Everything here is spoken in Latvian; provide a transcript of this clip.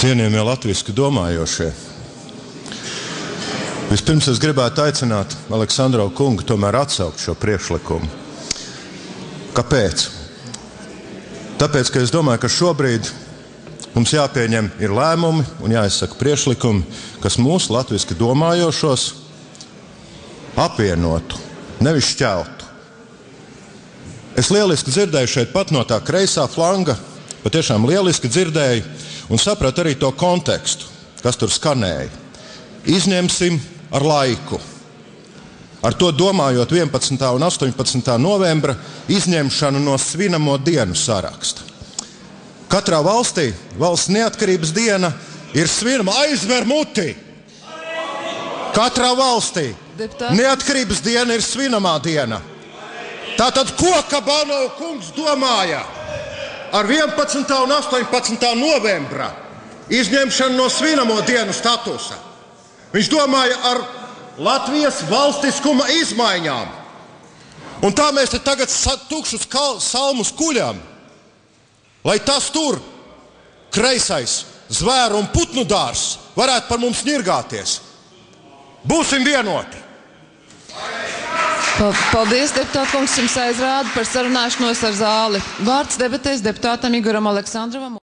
Cienījamie latviski domājošie, vispirms es gribētu aicināt Aleksandrovu kungu tomēr atsaukt šo priekšlikumu. Kāpēc? Tāpēc, ka es domāju, ka šobrīd mums jāpieņem ir lēmumi un jāizsaka priekšlikumi, kas mūsu latviski domājošos apvienotu, nevis šķeltu. Es lieliski dzirdēju šeit pat no tā kreisā flanga, patiešām lieliski dzirdēju un sapratu arī to kontekstu, kas tur skanēja. Izņemsim ar laiku. Ar to domājot 11. un 18. novembra izņemšanu no svinamo dienu saraksta. Katrā valstī valsts neatkarības diena ir svinama. Aizver muti! Katrā valstī neatkarības diena ir svinamā diena. Tātad ko Kabanovu kungs domāja ar 11. un 18. novembra izņemšanu no svinamo dienu statusa? Viņš domāja ar Latvijas valstiskuma izmaiņām. Un tā mēs te tagad tukšus salmus kuļam, lai tas tur, kreisais, zvēru un putnu dārs, varētu par mums ņirgāties. Būsim vienoti! Paldies, deputāta kungs, jums aizrāda par sarunāšanos ar zāli. Vārds debatēs deputātam Igoram Aleksandrovam.